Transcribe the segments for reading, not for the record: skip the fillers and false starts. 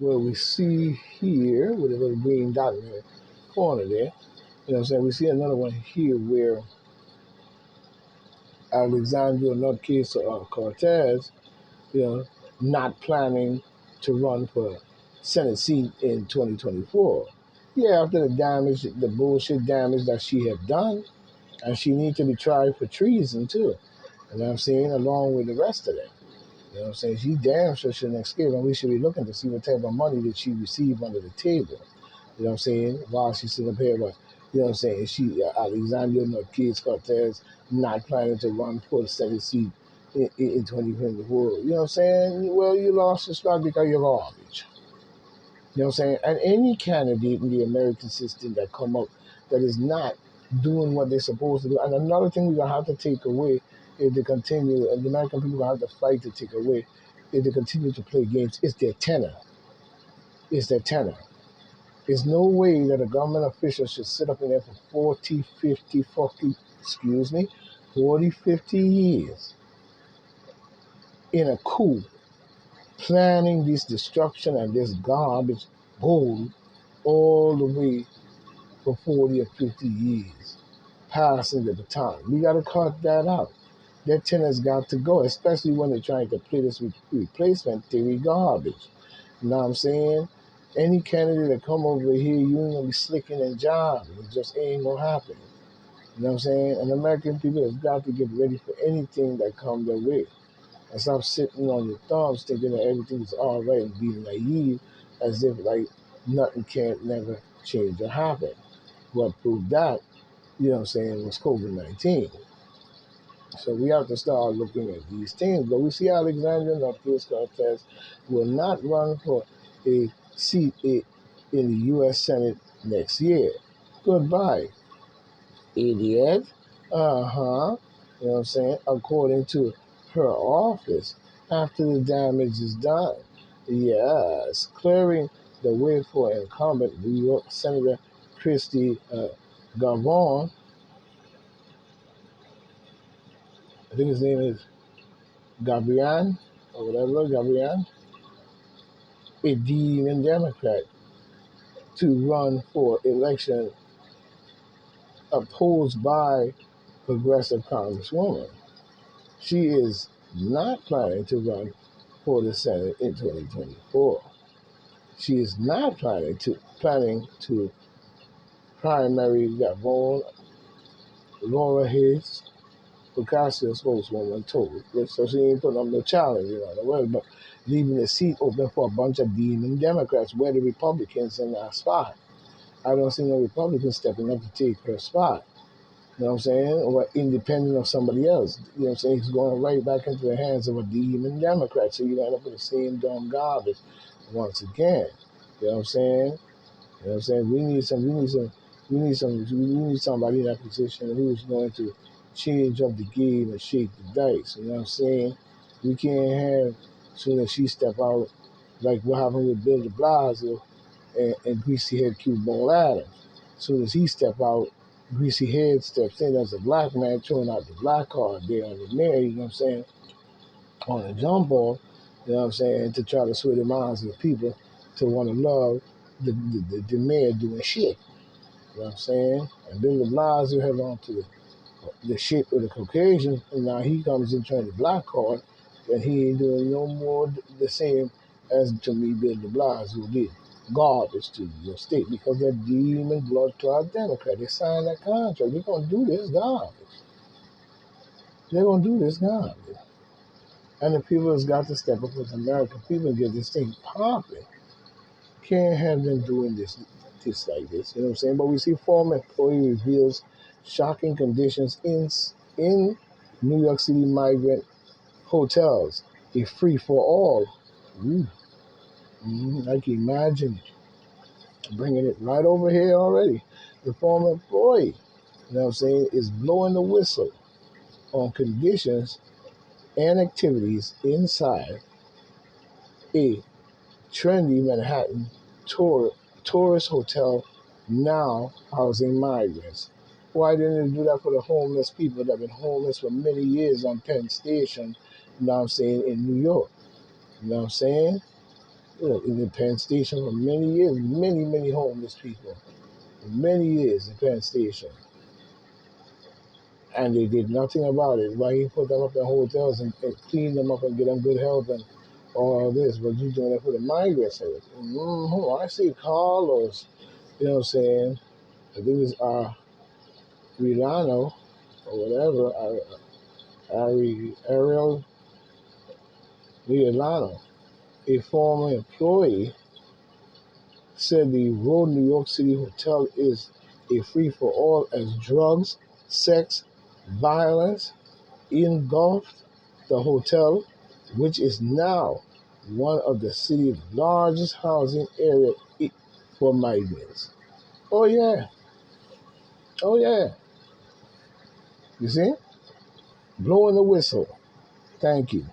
where we see here with a little green dot in the corner there. You know what I'm saying? We see another one here where Alexandria Nutcase Cortez, you know, not planning to run for Senate seat in 2024. Yeah, after the damage, the bullshit damage that she had done, and she needs to be tried for treason too. You know what I'm saying? Along with the rest of them. You know what I'm saying? She damn sure shouldn't escape, and we should be looking to see what type of money that she received under the table. You know what I'm saying? While she's sitting up here, but you know what I'm saying? She, Alexandria Nutcase Cortez, not planning to run for the Senate seat in 2024. You know what I'm saying? Well, you lost the spot because you're garbage. You know what I'm saying? And any candidate in the American system that come up that is not doing what they're supposed to do. And another thing we're gonna have to take away if they continue, and the American people gonna have to fight to take away if they continue to play games, is their tenor. It's their tenor. There's no way that a government official should sit up in there for 40, 50, 40, excuse me, 40, 50 years in a coup, planning this destruction and this garbage gold all the way for 40 or 50 years, passing the baton. We got to cut that out. That tenor's got to go, especially when they're trying to play this replacement theory garbage. You know what I'm saying? Any candidate that come over here, you ain't gonna be slicking and jiving. It just ain't gonna happen. You know what I'm saying? And American people have got to get ready for anything that comes their way. And stop sitting on your thumbs thinking that everything's all right and being naive as if like nothing can't never change or happen. What proved that, you know what I'm saying, was COVID-19. So we have to start looking at these things. But we see Alexandria Ocasio-Cortez will not run for a seat in the U.S. Senate next year. Goodbye, idiot. Uh-huh. You know what I'm saying? According to her office, after the damage is done. Yes, clearing the way for incumbent New York Senator Christy Gavon. I think his name is Gabriel or whatever, Gabriel, a demon Democrat, to run for election opposed by progressive Congresswoman. She is not planning to run for the Senate in 2024. She is not planning to primary Gavon Laura Hicks Ocasio spokeswoman told. So she ain't putting up no challenge, in other words, but leaving the seat open for a bunch of demon Democrats where the Republicans in that spot. I don't see no Republicans stepping up to take her spot. You know what I'm saying? Or independent of somebody else. You know what I'm saying? He's going right back into the hands of a demon Democrat. So you end up with the same dumb garbage once again. You know what I'm saying? You know what I'm saying? We need somebody in that position who's going to change up the game and shake the dice. You know what I'm saying? We can't have soon as she step out like what happened with Bill de Blasio and Greasy Head Q Ball Adams. As soon as he step out, Greasy Head steps in as a black man throwing out the black card there on the mayor, you know what I'm saying, on a jump ball, you know what I'm saying, to try to sway the minds of the people to want to love the mayor doing shit. You know what I'm saying? And Bill de Blasio held on to the shit of the Caucasian, and now he comes in trying to black card, and he ain't doing no more the same as to me Bill de Blasio did. Garbage to your state because they're demon blood clot Democrat. They signed that contract. They're gonna do this garbage. They're gonna do this garbage. And the people has got to step up with American people and get this thing popping. Can't have them doing this like this. You know what I'm saying? But we see former employee reveals shocking conditions in New York City migrant hotels. A free for all. Ooh. I can imagine bringing it right over here already. The former employee, you know what I'm saying, is blowing the whistle on conditions and activities inside a trendy Manhattan tourist hotel now housing migrants. Why didn't they do that for the homeless people that have been homeless for many years on Penn Station, you know what I'm saying, in New York? You know what I'm saying? in the Penn Station for many years, many homeless people, for many years in Penn Station, and they did nothing about it. Why you put them up in hotels and clean them up and get them good health and all this, but you doing it for the migrants. I see Carlos, you know what I'm saying? I think it's Rilano or whatever, Ariel Riolano, a former employee, said the Road New York City Hotel is a free for all as drugs, sex, violence engulfed the hotel, which is now one of the city's largest housing area for migrants. Oh yeah, oh yeah. You see, blowing the whistle. Thank you,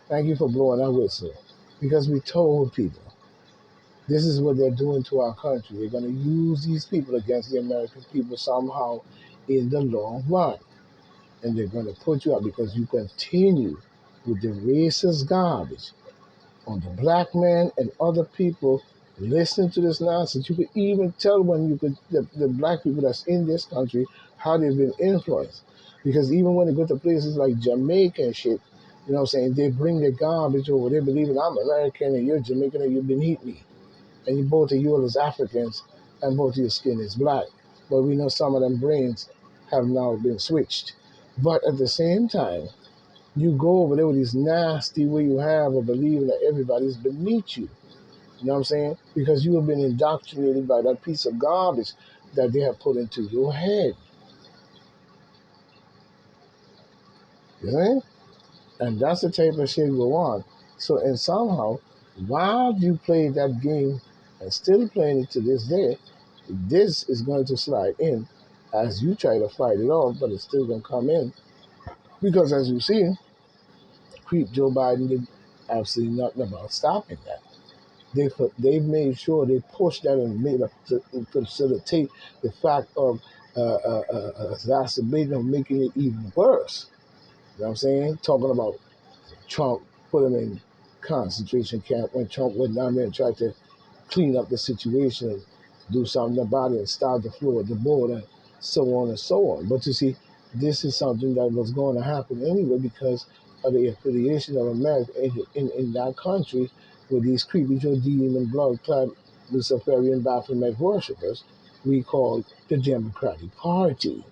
thank you for blowing that whistle, because we told people this is what they're doing to our country. They're going to use these people against the American people somehow in the long run. And they're going to put you out because you continue with the racist garbage on the black man and other people listening to this nonsense. You could even tell when the black people that's in this country how they've been influenced. Because even when they go to places like Jamaica and shit, you know what I'm saying, they bring their garbage over. They believe I'm American and you're Jamaican and you're beneath me. And you both of you are as Africans and both of your skin is black. But we know some of them brains have now been switched. But at the same time, you go over there with this nasty way you have of believing that everybody's beneath you. You know what I'm saying? Because you have been indoctrinated by that piece of garbage that they have put into your head. You know? And that's the type of shit go on. So, and somehow, while you play that game and still playing it to this day, this is going to slide in as you try to fight it off, but it's still going to come in. Because as you see, creep Joe Biden did absolutely nothing about stopping that. They've made sure they pushed that and made up to facilitate the fact of exacerbating or making it even worse. You know what I'm saying? Talking about Trump put him in concentration camp when Trump went down there and tried to clean up the situation and do something about it and start the flow at the border, so on and so on. But you see, this is something that was going to happen anyway because of the affiliation of America in that country with these creepy Joe demon blood-clad Luciferian Baphomet worshippers we call the Democratic Party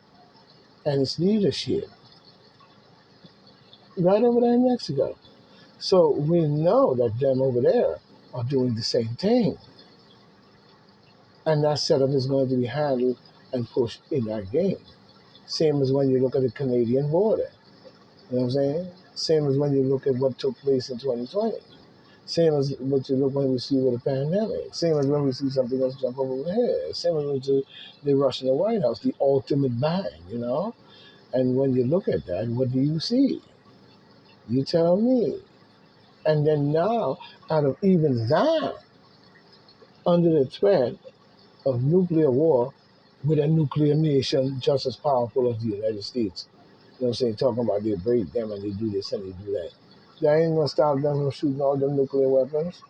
and its leadership right over there in Mexico. So we know that them over there are doing the same thing. And that setup is going to be handled and pushed in that game. Same as when you look at the Canadian border. You know what I'm saying? Same as when you look at what took place in 2020. Same as what you look when we see with the pandemic. Same as when we see something else jump over the head. Same as when they rush in the White House, the ultimate bang, you know? And when you look at that, what do you see? You tell me. And then now, out of even that, under the threat of nuclear war with a nuclear nation just as powerful as the United States. You know what I'm saying? Talking about they break them and they do this and they do that. That ain't gonna stop them from shooting all them nuclear weapons.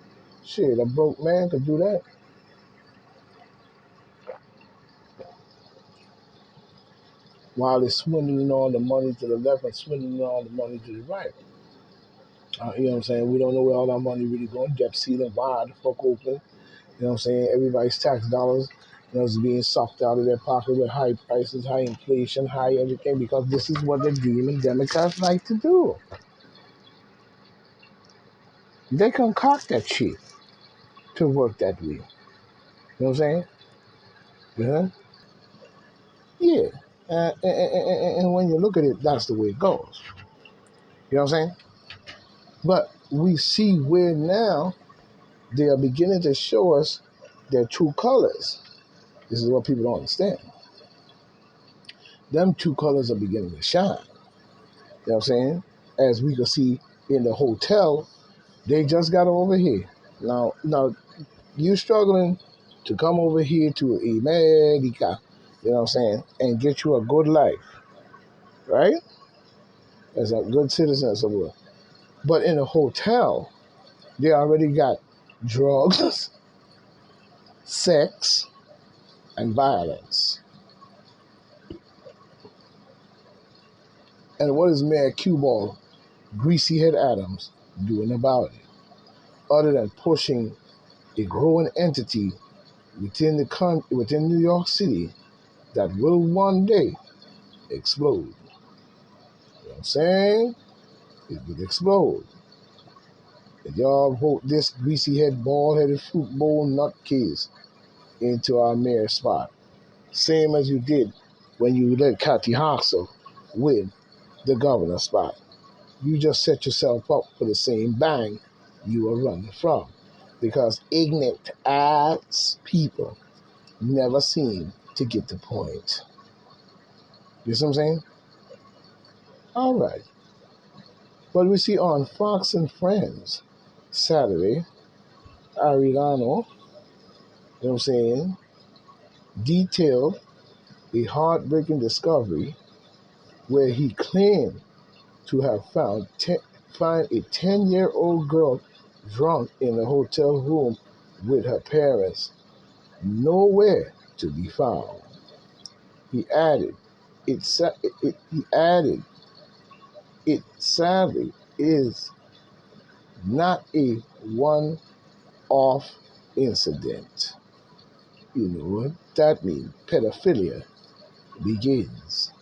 Shit, a broke man could do that. While they're swindling all the money to the left and swindling all the money to the right. You know what I'm saying? We don't know where all our money really going. Debt ceiling wide the fuck open. You know what I'm saying? Everybody's tax dollars, is being sucked out of their pocket with high prices, high inflation, high everything, because this is what the demon Democrats like to do. They concoct that shit to work that way. You know what I'm saying? Yeah. Yeah. And when you look at it, that's the way it goes. You know what I'm saying? But we see where now they are beginning to show us their true colors. This is what people don't understand. Them two colors are beginning to shine. You know what I'm saying? As we can see in the hotel, they just got over here. Now you struggling to come over here to America, you know what I'm saying, and get you a good life, right? As a good citizen of the world. But in a hotel, they already got drugs, sex, and violence. And what is Mayor Q-Ball, Greasy Head Adams, doing about it? Other than pushing a growing entity within New York City that will one day explode. You know what I'm saying? It will explode. And y'all vote this greasy head, bald headed fruit bowl nutcase into our mayor spot. Same as you did when you let Kathy Hoxel win the governor spot. You just set yourself up for the same bang you were running from. Because ignorant ass people never seem to get the point. You see what I'm saying? All right. But we see on Fox and Friends Saturday, Ariano, you know what I'm saying, detailed a heartbreaking discovery where he claimed to have find a 10-year-old girl drunk in a hotel room with her parents, nowhere to be found. He added, he added, it sadly is not a one-off incident. You know what that means? Pedophilia begins.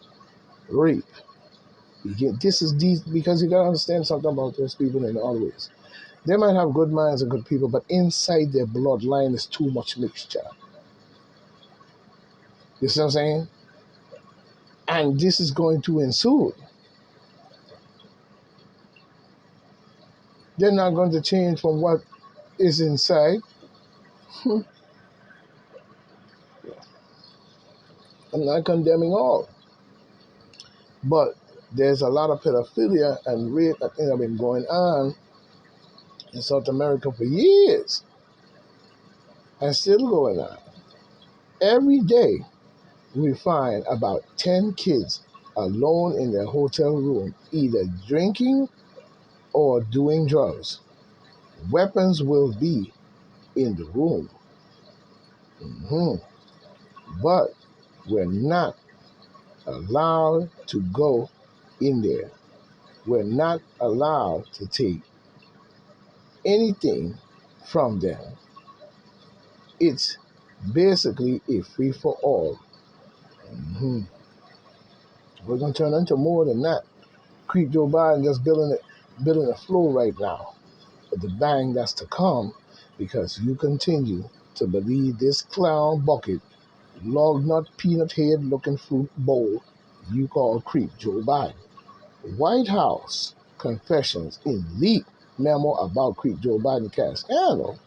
Rape begins. This is these because you gotta understand something about those people in all ways. They might have good minds and good people, but inside their bloodline is too much mixture. You see what I'm saying? And this is going to ensue. They're not going to change from what is inside. I'm not condemning all. But there's a lot of pedophilia and rape that have been going on in South America for years and still going on. Every day we find about 10 kids alone in their hotel room, either drinking or doing drugs. Weapons will be in the room. hmm But we're not allowed to go in there. We're not allowed to take anything from them. It's basically a free for all. We're going to turn into more than that. Creep Joe Biden just building a flow right now. But the bang that's to come because you continue to believe this clown bucket, log nut, peanut head looking fruit bowl you call Creep Joe Biden. White House confessions in leaked memo about Creep Joe Biden cash scandal.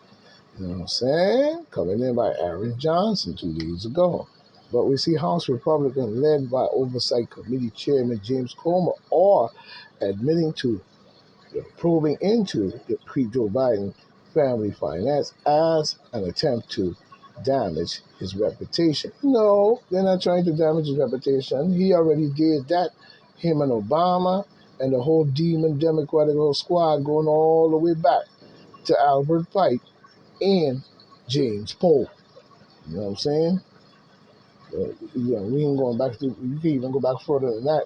You know what I'm saying? Coming in by Aaron Johnson 2 days ago. But we see House Republican led by Oversight Committee Chairman James Comer are admitting to probing into the pre-Joe Biden family finance as an attempt to damage his reputation. No, they're not trying to damage his reputation. He already did that. Him and Obama and the whole demon Democratic squad going all the way back to Albert Pike and James Polk. You know what I'm saying? We ain't going back to, you can even go back further than that.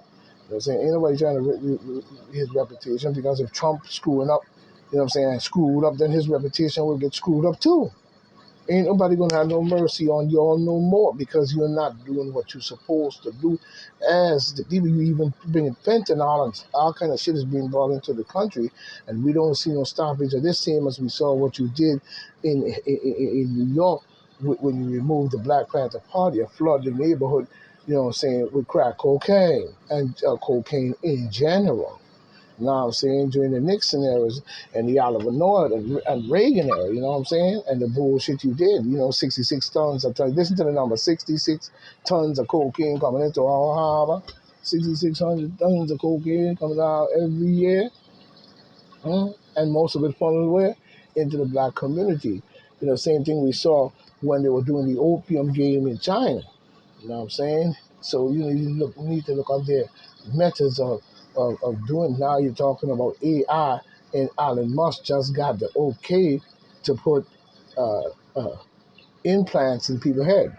You know what I'm saying? Ain't nobody trying to his reputation because if Trump screwing up, you know what I'm saying, and screwed up, then his reputation will get screwed up too. Ain't nobody gonna have no mercy on y'all no more because you're not doing what you're supposed to do. As the people you even bringing fentanyl and all kind of shit is being brought into the country, and we don't see no stoppage of this same as we saw what you did in New York when you removed the Black Panther Party and flooded the neighborhood, you know what I'm saying, with crack cocaine and cocaine in general. You know what I'm saying? During the Nixon eras and the Oliver North and Reagan era, you know what I'm saying? And the bullshit you did, 66 tons of listen to the number, 66 tons of cocaine coming into our harbor, 6,600 tons of cocaine coming out every year, and most of it funneled where? Into the black community. Same thing we saw when they were doing the opium game in China. You know what I'm saying? So you need to look at their methods of doing. Now you're talking about AI, and Elon Musk just got the okay to put uh, uh, implants in people's head.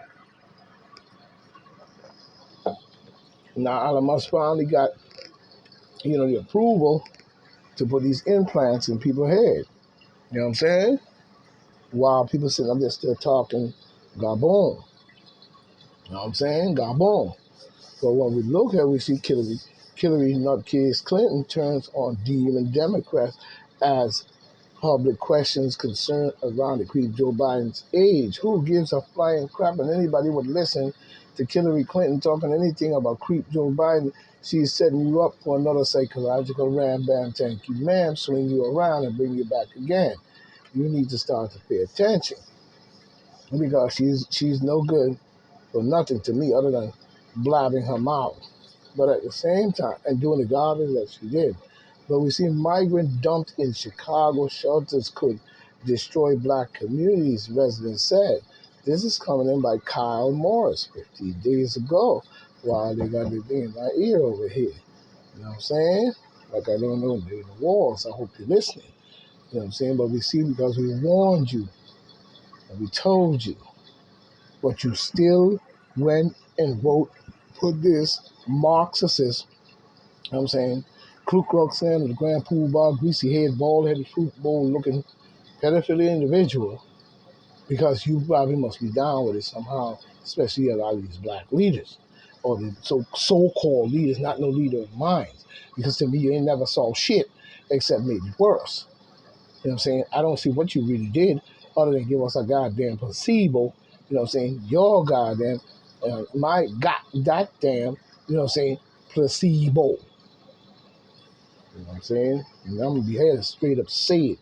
Now Elon Musk finally got the approval to put these implants in people's head. You know what I'm saying? While people sitting up there still talking Gabon. You know what I'm saying? Gabon. But when we look at, we see Hillary Nutcase Clinton turns on demon Democrats as public questions concern around the creep Joe Biden's age. Who gives a flying crap? And anybody would listen to Hillary Clinton talking anything about creep Joe Biden. She's setting you up for another psychological ram bam thank you ma'am, swing you around and bring you back again. You need to start to pay attention because she's no good for nothing to me other than blabbing her mouth. But at the same time, and doing the garbage that she did. But we see migrant dumped in Chicago shelters could destroy black communities, residents said. This is coming in by Kyle Morris 50 days ago. While they got the thing in my ear over here. You know what I'm saying? Like I don't know the walls. I hope you're listening. You know what I'm saying? But we see because we warned you and we told you, but you still went and vote for this Marxist, you know what I'm saying, Ku Klux Klan, the Grand Poobah, greasy head, bald headed, fruit bowl looking pedophilia individual, because you probably must be down with it somehow, especially a lot of these black leaders, or the so called leaders, not no leader of mine. Because to me, you ain't never saw shit except made it worse. You know what I'm saying? I don't see what you really did other than give us a goddamn placebo. You know what I'm saying? Your goddamn, my goddamn, you know what I'm saying? Placebo. You know what I'm saying? And I'm gonna be here to straight up say it.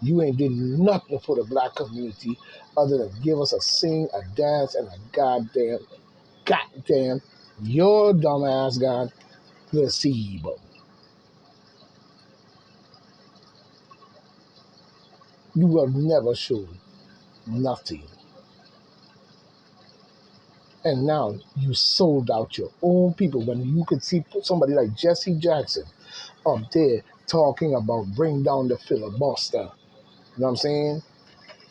You ain't did nothing for the black community other than give us a sing, a dance, and a goddamn, your dumbass got placebo. You have never shown nothing. And now you sold out your own people when you could see somebody like Jesse Jackson up there talking about bring down the filibuster. You know what I'm saying?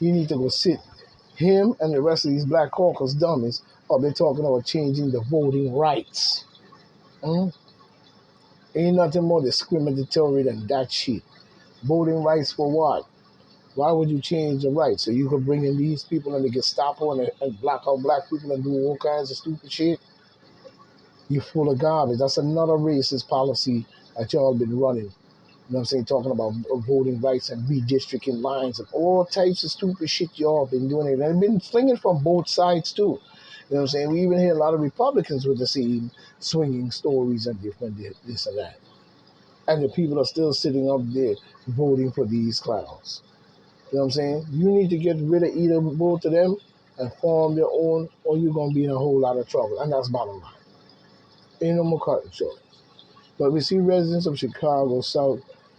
You need to go sit him and the rest of these black caucus dummies up there talking about changing the voting rights. Mm? Ain't nothing more discriminatory than that shit. Voting rights for what? Why would you change the rights? So you could bring in these people and the Gestapo and block out black people and do all kinds of stupid shit? You full of garbage. That's another racist policy that y'all been running. You know what I'm saying? Talking about voting rights and redistricting lines and all types of stupid shit y'all been doing it. And been slinging from both sides too. You know what I'm saying? We even hear a lot of Republicans with the same swinging stories and different this and that. And the people are still sitting up there voting for these clowns. You know what I'm saying? You need to get rid of either both of them and form your own, or you're going to be in a whole lot of trouble. And that's bottom line. Ain't no more cutting short. But we see residents of Chicago's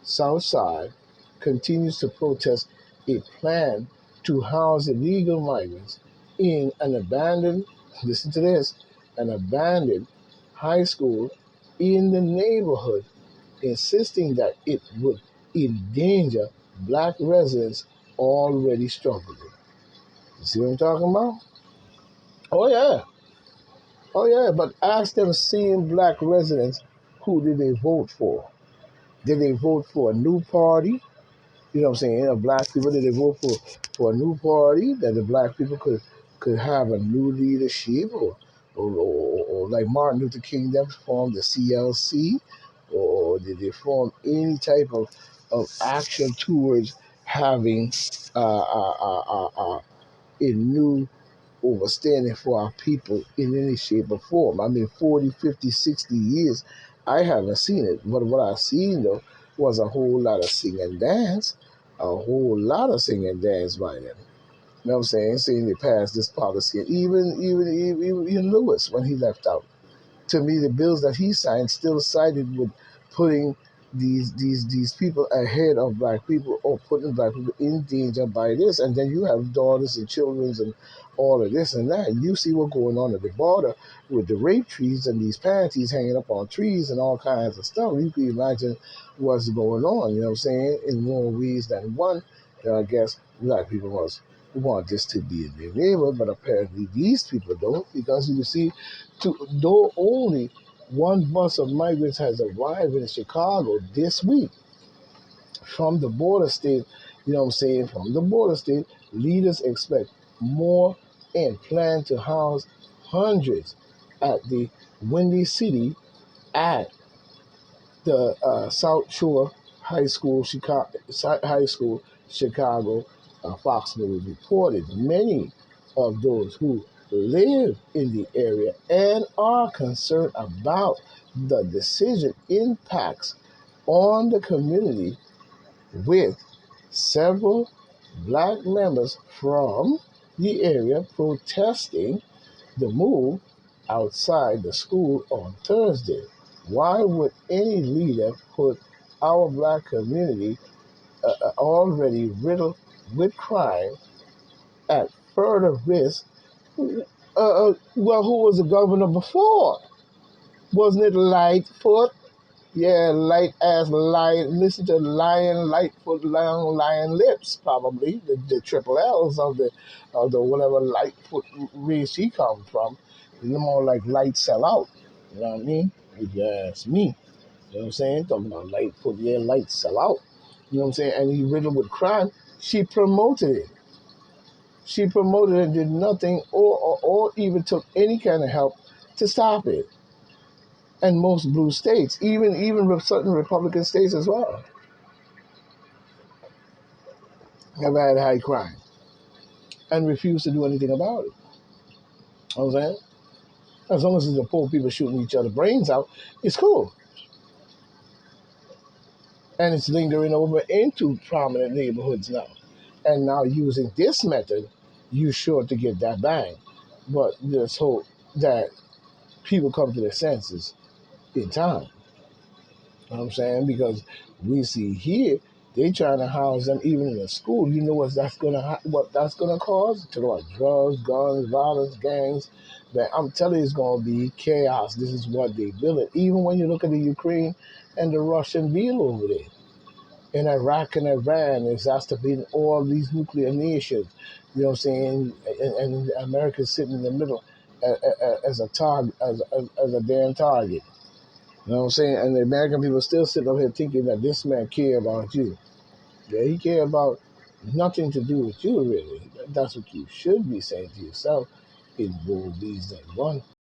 South Side continues to protest a plan to house illegal migrants in an abandoned, listen to this, an abandoned high school in the neighborhood, insisting that it would endanger black residents already struggling. You see what I'm talking about? Oh yeah. Oh yeah, but ask them same black residents, who did they vote for? Did they vote for a new party? You know what I'm saying? Black people, did they vote for a new party that the black people could have a new leadership, or like Martin Luther King them formed the CLC, or did they form any type of action towards having a new overstanding for our people in any shape or form? I mean, 40, 50, 60 years, I haven't seen it. But what I've seen, though, was a whole lot of sing and dance, a whole lot of sing and dance by them. You know what I'm saying? Saying they passed this policy. And even Lewis, when he left out, to me, the bills that he signed still sided with putting these people ahead of black people, or putting black people in danger by this. And then you have daughters and children and all of this and that. And you see what's going on at the border with the rape trees and these panties hanging up on trees and all kinds of stuff. You can imagine what's going on, you know what I'm saying, in more ways than one. I guess black people want this to be in their neighborhood, but apparently these people don't, because you see, though only one bus of migrants has arrived in Chicago this week from the border state. You know what I'm saying? From the border state, leaders expect more and plan to house hundreds at the Windy City at the South Shore High School, Chicago. Fox News reported many of those who live in the area and are concerned about the decision impacts on the community, with several black members from the area protesting the move outside the school on Thursday. Why would any leader put our black community, already riddled with crime, at further risk? Well, who was the governor before? Wasn't it Lightfoot? Yeah, light as lion. Listen to lion, Lightfoot, long lion lips. Probably the triple L's of the whatever Lightfoot race he come from. He's more like light sell out. You know what I mean? If you ask me, you know what I'm saying? Talking about Lightfoot, yeah, light sell out. You know what I'm saying? And he riddled with crime. She promoted it. She promoted it and did nothing, or even took any kind of help to stop it. And most blue states, even certain Republican states as well, have had high crime and refuse to do anything about it. You know what I'm saying? As long as it's the poor people shooting each other brains out, it's cool. And it's lingering over into prominent neighborhoods now. And now using this method, you're sure to get that bang. But let's hope that people come to their senses in time. You know what I'm saying? Because we see here, they trying to house them even in a school. You know what that's gonna cause? To about drugs, guns, violence, gangs. That I'm telling you, it's gonna be chaos. This is what they build. Even when you look at the Ukraine and the Russian deal over there, in Iraq and Iran, it's exacerbating all these nuclear nations. You know what I'm saying? And America's sitting in the middle as a target, as a damn target. You know what I'm saying? And the American people still sitting up here thinking that this man care about you. Yeah, he care about nothing to do with you, really. That's what you should be saying to yourself in World Bees That Run.